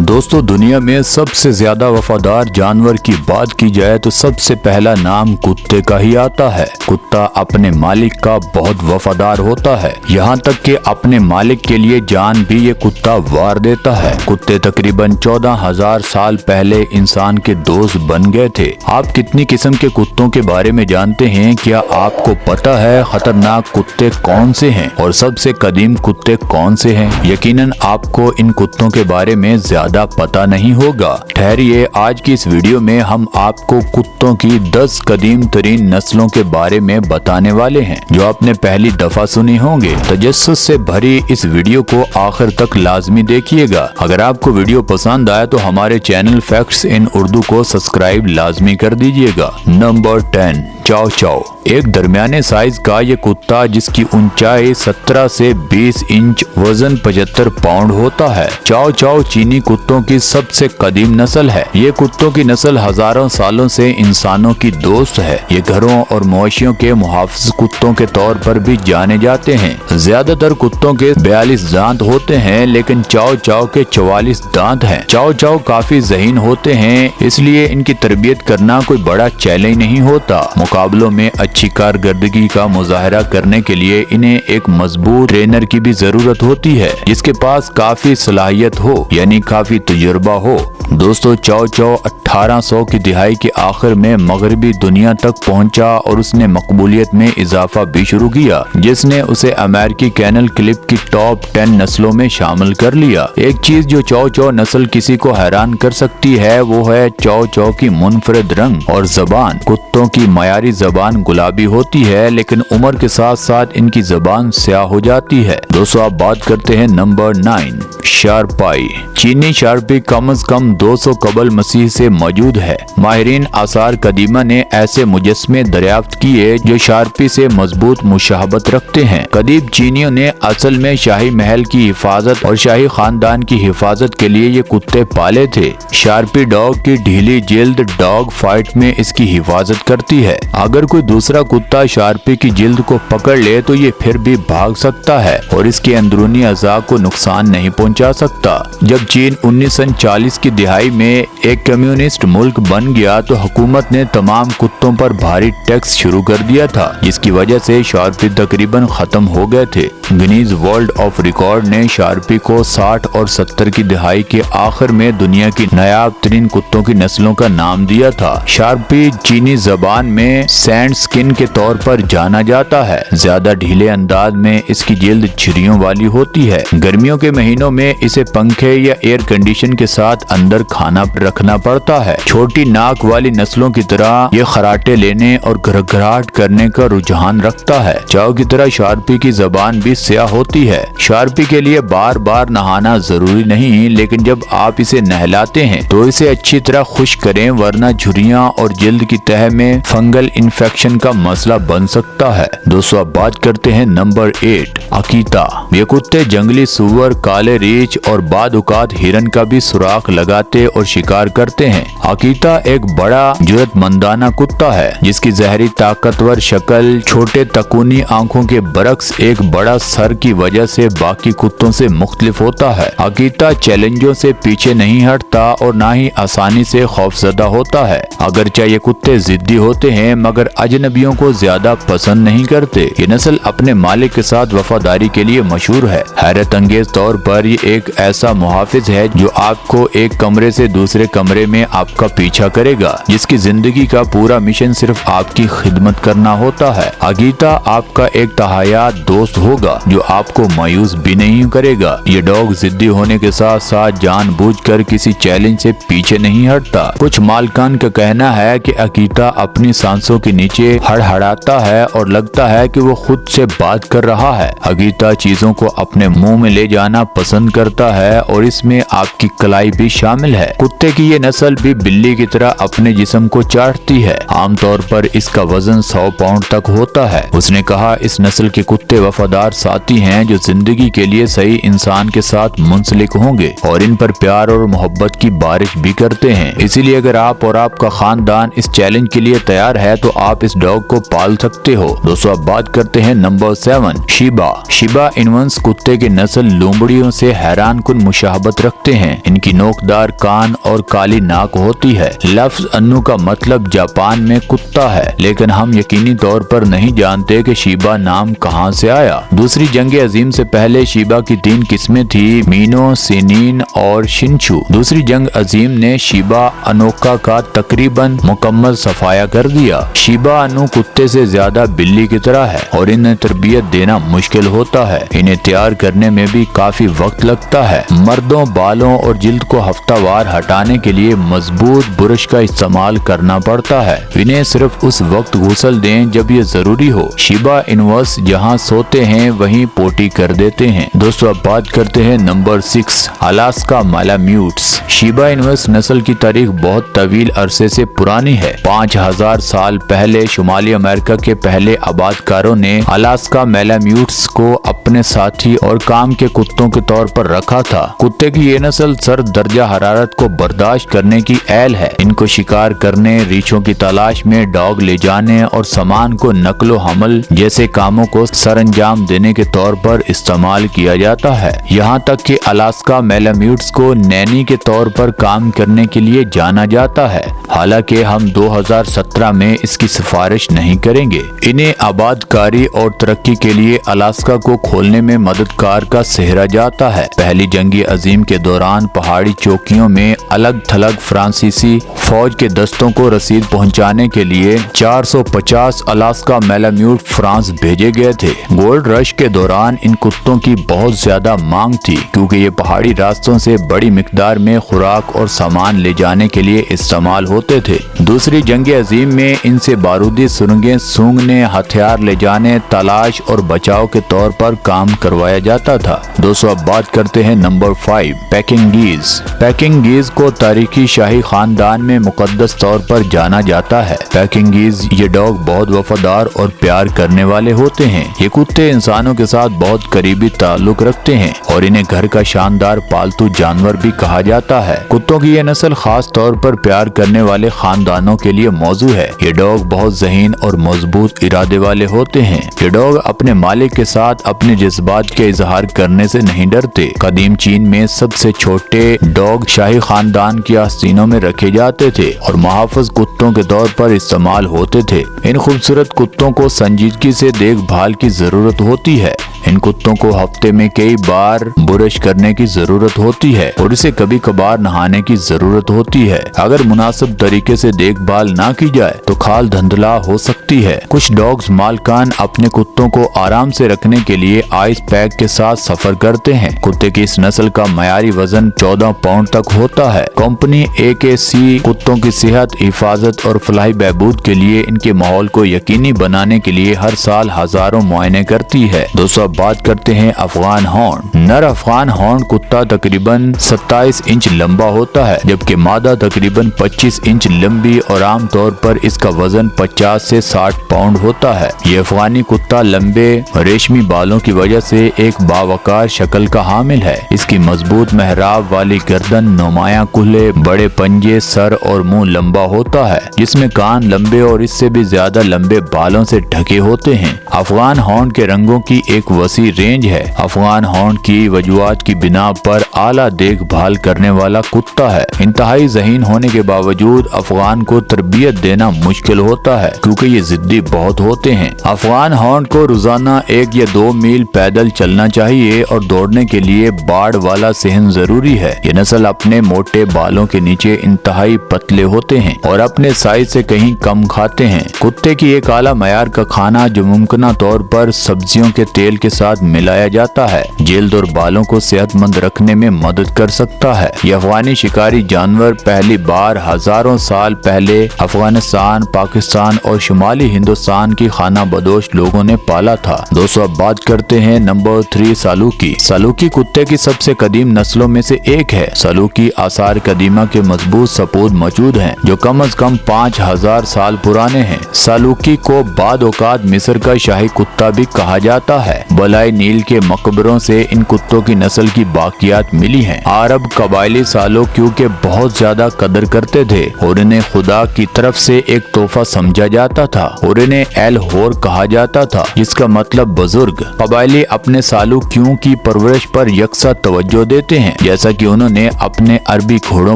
दोस्तों, दुनिया में सबसे ज्यादा वफादार जानवर की बात की जाए तो सबसे पहला नाम कुत्ते का ही आता है। कुत्ता अपने मालिक का बहुत वफादार होता है, यहाँ तक कि अपने मालिक के लिए जान भी ये कुत्ता वार देता है। कुत्ते तकरीबन 14,000 साल पहले इंसान के दोस्त बन गए थे। आप कितनी किस्म के कुत्तों के बारे में जानते हैं? क्या आपको पता है खतरनाक कुत्ते कौन से हैं और सबसे कदीम कुत्ते कौन से हैं? यकीनन आपको इन कुत्तों के बारे में ज्यादा पता नहीं होगा। ठहरिए, आज की इस वीडियो में हम आपको कुत्तों की 10 कदीम तरीन नस्लों के बारे में बताने वाले हैं जो आपने पहली दफा सुनी होंगे। तजस्सुस से भरी इस वीडियो को आखिर तक लाजमी देखिएगा। अगर आपको वीडियो पसंद आए तो हमारे चैनल फैक्ट्स इन उर्दू को सब्सक्राइब लाजमी कर दीजिएगा। नंबर 10, चाओ चाओ। एक दरमियाने साइज का ये कुत्ता जिसकी ऊंचाई 17 से 20 इंच, वजन 75 पाउंड होता है। चाओ चाओ चीनी कुत्तों की सबसे कदीम नस्ल है। ये कुत्तों की नस्ल हजारों सालों से इंसानों की दोस्त है। ये घरों और मवेशियों के मुहाफिज कुत्तों के तौर पर भी जाने जाते हैं। ज्यादातर कुत्तों के 42 दांत होते हैं, लेकिन चाओ चाओ के 44 दांत हैं। चाओ चाओ काफी ज़हीन होते हैं, इसलिए इनकी तरबियत करना कोई बड़ा चैलेंज नहीं होता। मुकाबलों में अच्छी कारकर्दगी का मुजाहरा करने के लिए इन्हें एक मजबूत ट्रेनर की भी जरूरत होती है, जिसके पास काफी सलाहियत हो, यानी काफी तजुर्बा हो। दोस्तों, चाओ चाओ 1800 की दिहाई के आखिर में मगरबी दुनिया तक पहुंचा और उसने मकबूलियत में इजाफा भी शुरू किया, जिसने उसे अमेरिकी कैनल क्लिप की टॉप 10 नस्लों में शामिल कर लिया। एक चीज जो चाओ चाओ नस्ल किसी को हैरान कर सकती है वो है चाओ चाओ की मुनफरद रंग और जबान। कुत्तों की मयारी जबान गुलाबी होती है, लेकिन उम्र के साथ साथ इनकी जबान स्याह हो जाती है। दोस्तों, आप बात करते हैं नंबर 9, शार्पाई। चीनी शार्पी कम से कम 200 कबल मसीह से मौजूद है। माहिरीन आसार कदीमा ने ऐसे मुजस्मे दरियाफ्त किए जो शार्पी से मजबूत मुशाहबत रखते हैं। कदीम चीनियों ने असल में शाही महल की हिफाजत और शाही खानदान की हिफाजत के लिए ये कुत्ते पाले थे। शार्पी डॉग की ढीली जिल्द डॉग फाइट में इसकी हिफाजत करती है। अगर कोई दूसरा कुत्ता शार्पी की जिल्द को पकड़ ले तो ये फिर भी भाग सकता है और इसके अंदरूनी अज़ा को नुकसान नहीं पहुंचा सकता। जब चीन 1940 की दिहाई में एक कम्युनिस्ट मुल्क बन गया तो हुकूमत ने तमाम कुत्तों पर भारी टैक्स शुरू कर दिया था, जिसकी वजह से शार्पी तकरीबन खत्म हो गए थे। गिनीज वर्ल्ड ऑफ रिकॉर्ड ने शार्पी को 60 और 70 की दिहाई के आखिर में दुनिया की नायाब तरीन कुत्तों की नस्लों का नाम दिया था। शार्पी चीनी जबान में सैंड स्किन के तौर पर जाना जाता है। ज्यादा ढीले अंदाज में इसकी जिल्द झुर्रियों वाली होती है। गर्मियों के महीनों में इसे पंखे या एयर कंडीशन के साथ अंदर खाना रखना पड़ता है। छोटी नाक वाली नस्लों की तरह ये खराटे लेने और घरघराहट करने का रुझान रखता है। चाओ की तरह शार्पी की जबान भी स्याह होती है। शार्पी के लिए बार बार नहाना जरूरी नहीं, लेकिन जब आप इसे नहलाते हैं तो इसे अच्छी तरह खुश करें, वरना झुर्रियां और जिल्द की तह में फंगल इन्फेक्शन का मसला बन सकता है। दोस्तों, अब बात करते हैं नंबर 8, अकीता। ये कुत्ते जंगली सुअर, काले रीछ और बादुकात हिरन का भी सुराख लगाते और शिकार करते हैं। अकीता एक बड़ा जुर्रतमंदाना कुत्ता है, जिसकी जहरी ताकतवर शक्ल, छोटे तकूनी आंखों के बरक्स एक बड़ा सर की वजह से बाकी कुत्तों से मुख्तलिफ होता है। अकीता चैलेंजों से पीछे नहीं हटता और ना ही आसानी से खौफजदा होता है। अगरचे ये कुत्ते जिद्दी होते हैं, मगर अजनबियों को ज्यादा पसंद नहीं करते। ये नस्ल अपने मालिक के साथ वफादारी के लिए मशहूर है। हैरत अंगेज तौर पर ये एक ऐसा मुहाफिज है जो आपको एक कमरे से दूसरे कमरे में आपका पीछा करेगा, जिसकी जिंदगी का पूरा मिशन सिर्फ आपकी खिदमत करना होता है। अकीता आपका एक तहायात दोस्त होगा जो आपको मायूस भी नहीं करेगा। ये डॉग जिद्दी होने के साथ साथ जानबूझकर किसी चैलेंज से पीछे नहीं हटता। कुछ मालकान का कहना है कि अकीता अपनी सांसों के नीचे हड़हड़ाता है और लगता है कि वो खुद से बात कर रहा है। अकीता चीजों को अपने मुंह में ले जाना पसंद करता है और इसमें आपकी कलाई भी शामिल है। कुत्ते की ये नस्ल भी बिल्ली की तरह अपने जिस्म को चाटती है। आमतौर पर इसका वजन 100 पाउंड तक होता है। उसने कहा, इस नस्ल के कुत्ते वफादार साथी हैं जो जिंदगी के लिए सही इंसान के साथ मुंसलिक होंगे और इन पर प्यार और मोहब्बत की बारिश भी करते हैं। इसीलिए अगर आप और आपका खानदान इस चैलेंज के लिए तैयार है तो आप इस डॉग को पाल सकते हो। दोस्तों, अब बात करते हैं नंबर 7, शिबा। शिबा इनुअन्स कुत्ते की नस्ल लोमड़ियों से हैरान कुन मुशाहबत रखते हैं। इनकी नोकदार कान और काली नाक होती है। लफ्ज अन्नू का मतलब जापान में कुत्ता है, लेकिन हम यकीनी तौर पर नहीं जानते कि शिबा नाम कहां से आया। दूसरी जंग अजीम से पहले शिबा की 3 किस्में थी, मीनो, सेनिन और शिनचू। दूसरी जंग अजीम ने शिबा अनोका का तकरीबन मुकम्मल सफाया कर दिया। शिबा अनु कुत्ते से ज्यादा बिल्ली की तरह है और इन्हें तरबियत देना मुश्किल होता है। इन्हें तैयार करने में भी काफी वक्त लगता है। मर्दों, बालों और जिल्द को हफ्तावार हटाने के लिए मजबूत ब्रश का इस्तेमाल करना पड़ता है। इन्हें सिर्फ उस वक्त गुस्ल दें जब ये जरूरी हो। शिबा इनुअन्स जहाँ सोते हैं वहीं पोटी कर देते हैं। दोस्तों अब बात करते हैं नंबर 6, अलास्का मालाम्यूट्स। शिबा इनुअन्स नस्ल की तारीख बहुत तवील अरसे से पुरानी है। 5000 साल पहले शुमाली अमेरिका के पहले आबादकारों ने अलास्का मालाम्यूट्स को अपने साथी और काम के कुत्तों के तौर पर रखा था। कुत्ते की ये नस्ल सर्द दर्जा हरारत को बर्दाश्त करने की अहल है। इनको शिकार करने, रीछों की तलाश में डॉग ले जाने और सामान को नकलो हमल जैसे कामों को सरंजाम देने के तौर पर इस्तेमाल किया जाता है। यहाँ तक कि अलास्का मालाम्यूट्स को नैनी के तौर पर काम करने के लिए जाना जाता है। हालांकि हम 2017 में इसकी सिफारिश नहीं करेंगे। इन्हें आबादकारी और तरक्की के लिए अलास्का को खोलने में मददगार का सेहरा जाता है। पहली जंगी अजीम के दौरान पहाड़ी चौकियों में अलग थलग फ्रांसीसी फौज के दस्तों को रसीद पहुंचाने के लिए 450 अलास्का मालाम्यूट फ्रांस भेजे गए थे। गोल्ड रश के दौरान इन कुत्तों की बहुत ज्यादा मांग थी, क्योंकि ये पहाड़ी रास्तों से बड़ी मिकदार में खुराक और सामान ले जाने के लिए इस्तेमाल होते थे। दूसरी जंग अजीम में इनसे बारूदी सुरंगें सूंघने, हथियार ले जाने, तलाश और बचाव के तौर पर काम करवाया जाता था। दोस्तों अब बात करते हैं नंबर 5, पेकिंगीज। पेकिंगीज को तारीखी शाही खानदान में मुकद्दस तौर पर जाना जाता है। पेकिंगीज ये डॉग बहुत वफादार और प्यार करने वाले होते हैं। ये कुत्ते इंसानों के साथ बहुत करीबी ताल्लुक रखते हैं और इन्हें घर का शानदार पालतू जानवर भी कहा जाता है। कुत्तों की यह नस्ल खास तौर पर प्यार करने वाले खानदानों के लिए मौजू है। ये डॉग बहुत ज़हीन और मजबूत इरादे वाले होते हैं। ये डॉग अपने मालिक के साथ अपने जज्बात के इजहार करने से नहीं डरते। कदीम चीन में सबसे छोटे डॉग शाही खानदान की आस्तीनों में रखे जाते थे और मुहाफिज कुत्तों के तौर पर इस्तेमाल होते थे। इन खूबसूरत कुत्तों को संजीदगी से देखभाल की जरूरत होती है। इन कुत्तों को हफ्ते में कई बार ब्रश करने की जरूरत होती है और इसे कभी कभार नहाने की जरूरत होती है। अगर मुनासिब तरीके से देखभाल ना की जाए तो खाल धंधला हो सकती है। कुछ डॉग्स मालकान अपने कुत्तों को आराम से रखने के लिए आइस पैक के साथ सफर करते हैं। कुत्ते की इस नस्ल का मयारी वजन 14 पाउंड तक होता है। कंपनी AKC कुत्तों की सेहत, हिफाजत और फलाही बहबूद के लिए इनके माहौल को यकीनी बनाने के लिए हर साल हजारों मुआयने करती है। दोस्तों बात करते हैं अफगान हॉर्न। नर अफगान हॉर्न कुत्ता तकरीबन 27 इंच लंबा होता है, जबकि मादा तकरीबन 25 इंच लंबी और आमतौर पर इसका वजन 50 से 60 पाउंड होता है। ये अफगानी कुत्ता लंबे रेशमी बालों की वजह से एक बावकार शक्ल का हामिल है। इसकी मजबूत मेहराब वाली गर्दन, नुमाया कुल्हे, बड़े पंजे, सर और मुंह लंबा होता है, जिसमें कान लंबे और इससे भी ज्यादा लंबे बालों से ढके होते हैं। अफगान हॉर्न के रंगों की एक वसी रेंज है। अफगान हॉर्न की वजूहात की बिना पर आला देखभाल करने वाला कुत्ता है। इंतहाई ज़हीन होने के बावजूद अफगान को तरबियत देना मुश्किल होता है, क्योंकि ये जिद्दी बहुत होते हैं। अफगान हॉर्न को रोजाना 1 या 2 मील पैदल चलना चाहिए और दौड़ने के लिए बाड़ वाला सेहन जरूरी है। ये नस्ल अपने मोटे बालों के नीचे इंतहाई पतले होते हैं और अपने साइज से कहीं कम खाते हैं। कुत्ते की एक आला मयार का खाना जो मुमकिन तौर पर सब्जियों के तेल के साथ मिलाया जाता है, जिल्द और बालों को सेहतमंद रखने में मदद कर सकता है। ये अफगानी शिकारी जानवर पहली बार हजारों साल पहले अफगानिस्तान, पाकिस्तान और शुमाली हिंदुस्तान की खाना बदोश लोगों ने पाला था। दोस्तों अब बात करते हैं नंबर 3, सालूकी। सालूकी कुत्ते की सबसे कदीम नस्लों में से एक है। सालूकी आसार कदीमा के मजबूत सपूत मौजूद हैं, जो कम अज कम 5000 साल पुराने हैं। सालूकी को बाद औकात मिस्र का शाही कुत्ता भी कहा जाता है। बलाई नील के मकबरों से इन कुत्तों की नस्ल की बाकियात मिली हैं। अरब कबायली सालूकियों के बहुत ज्यादा कदर करते थे और इन्हें खुदा की तरफ से एक तोहफा समझा जाता था और इन्हें एल होर कहा जाता था, जिसका मतलब बुजुर्ग बुजुर्ग कबायली अपने सालूकियों की परवरिश पर यकसा तवज्जो देते हैं, जैसा कि उन्होंने अपने अरबी घोड़ों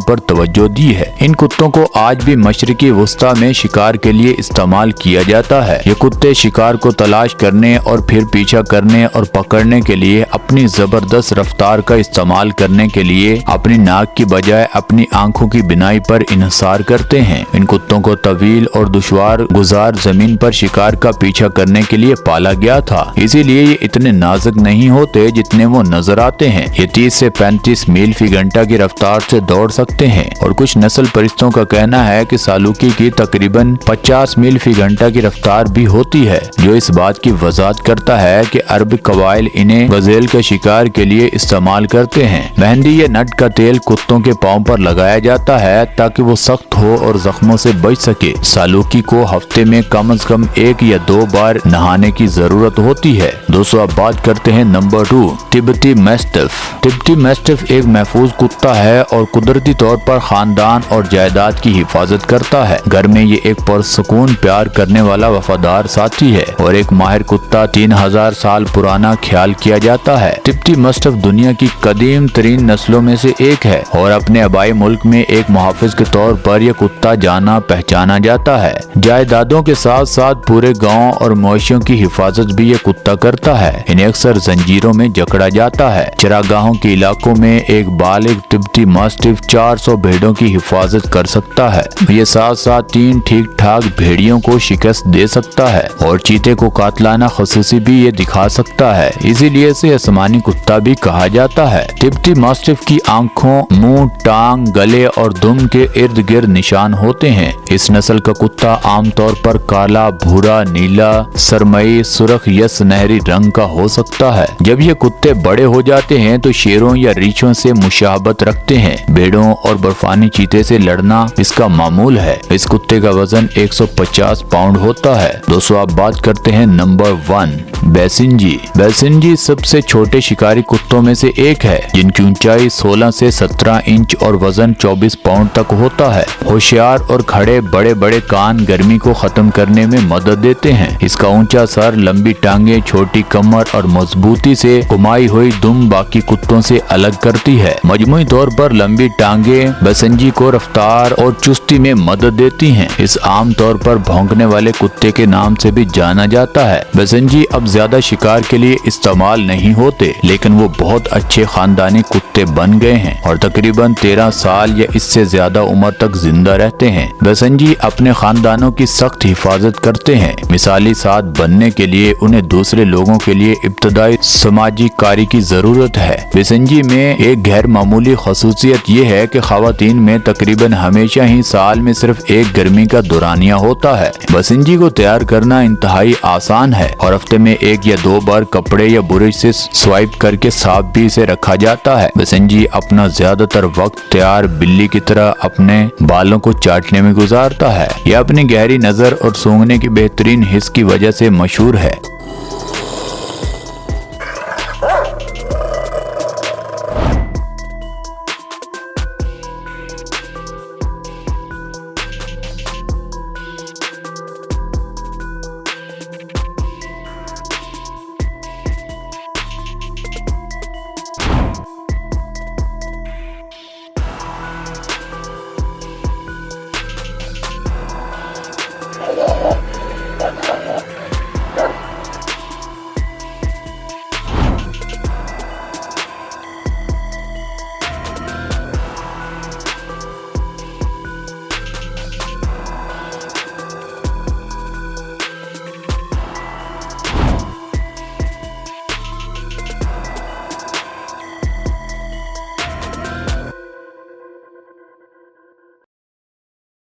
पर तवज्जो दी है। इन कुत्तों को आज भी मशरिकी वस्ता में शिकार के लिए इस्तेमाल किया जाता है। ये कुत्ते शिकार को तलाश करने और फिर पीछा करने और पकड़ने के लिए अपनी जबरदस्त रफ्तार का इस्तेमाल करने के लिए अपनी नाक की बजाय अपनी आंखों की बिनाई पर इन्हिसार करते हैं। इन कुत्तों को तवील और दुश्वार गुजार जमीन पर शिकार का पीछा करने के लिए पाला गया था, इसीलिए ये इतने नाजुक नहीं होते जितने वो नजर आते हैं। ये 30 से 35 मील फी घंटा की रफ्तार से दौड़ सकते हैं और कुछ नस्ल परिस्तों का कहना है कि सालूकी की तकरीबन 50 मील फी घंटा की रफ्तार भी होती है, जो इस बात की वजाहत करता है कि अरब कबाइल इन्हें गजेल के शिकार के लिए इस्तेमाल करते हैं। मेहंदी या नट का तेल कुत्तों के पाँव पर लगाया जाता है ताकि वो सख्त हो और जख्मों से बच सके। सालूकी को हफ्ते में कम से कम 1 या 2 बार नहाने की जरूरत होती है। दोस्तों अब बात करते हैं नंबर 2, तिब्बती मैस्टिफ। तिब्बती मैस्टिफ एक महफूज कुत्ता है और कुदरती तौर पर खानदान और जायदाद की हिफाजत करता है। घर में ये एक पुरसुकून प्यार करने वाला वफादार साथी है और एक माहिर कुत्ता 3000 साल पुराना ख्याल किया जाता है। तिब्बती मैस्टिफ दुनिया की कदीम तरीन नस्लों में से एक है और अपने आबाई मुल्क में एक मुहाफिज के तौर पर यह कुत्ता जाना पहचाना जाता है। जायदादों के साथ साथ पूरे गाँव और मवेशियों की हिफाजत भी ये कुत्ता करता है। इन्हें अक्सर जंजीरों में जकड़ा जाता है। चरागाहों के इलाकों में एक बालिग तिब्बती मैस्टिफ 400 भेड़ों की हिफाजत कर सकता है। ये साथ साथ 3 ठीक ठाक भेड़ियों को शिकस्त दे सकता है और चीते को कातलाना खसूसी भी ये दिखा सकता है, इसीलिए इसे आसमानी कुत्ता भी कहा जाता है। तिब्बती मैस्टिफ की आंखों, मुंह, टांग, गले और दुम के इर्द गिर्द निशान होते हैं। इस नस्ल का कुत्ता आमतौर पर काला, भूरा, नीला, सरमई, सुर्ख या सुनहरी रंग का हो सकता है। जब ये कुत्ते बड़े हो जाते हैं तो शेरों या रीछों से मुशाबत रखते हैं। भेड़ों और बर्फानी चीते से लड़ना इसका मामूल है। इस कुत्ते का वजन 150 पाउंड होता है। दोस्तों आप बात करते हैं नंबर 1, बैसिंजी। बैसिंजी सबसे छोटे शिकारी कुत्तों में से एक है, जिनकी ऊंचाई 16 से 17 इंच और वजन 24 पाउंड तक होता है। होशियार और खड़े बड़े बड़े कान गर्मी को खत्म करने में मदद देते हैं। इसका ऊंचा सर, लंबी टांगे, छोटी कमर और मजबूती से घुमाई हुई दुम बाकी कुत्तों से अलग करती है। मजमूई तौर पर लंबी टांगे बैसिंजी को रफ्तार और चुस्ती में मदद देती हैं। इस आम तौर पर भौंकने वाले कुत्ते के नाम से भी जाना जाता है। बैसिंजी अब ज्यादा शिकार के लिए इस्तेमाल नहीं होते, लेकिन वो बहुत अच्छे खानदानी कुत्ते बन गए हैं और तकरीबन 13 साल या इससे ज्यादा उम्र तक जिंदा रहते हैं। बैसिंजी अपने खानदानों की सख्त हिफाजत करते हैं। मिसाली साथ बनने के लिए उन्हें दूसरे लोगों के लिए इब्तदाई समाजी कारी की जरूरत है। बैसिंजी में एक गैर मामूली खसूसियत ये है कि खवातीन में तकरीबन हमेशा ही साल में सिर्फ एक गर्मी का दौरानिया होता है। बैसिंजी को तैयार करना इंतहाई आसान है और हफ्ते में 1 या 2 बार कपड़े या ब्रश से स्वाइप करके साफ भी इसे रखा जाता है। बैसिंजी अपना ज्यादातर वक्त तैयार बिल्ली की तरह अपने बालों को चाटने में गुजारता है। यह अपनी गहरी नजर और सूंघने की बेहतरीन हिस्स की वजह से मशहूर है।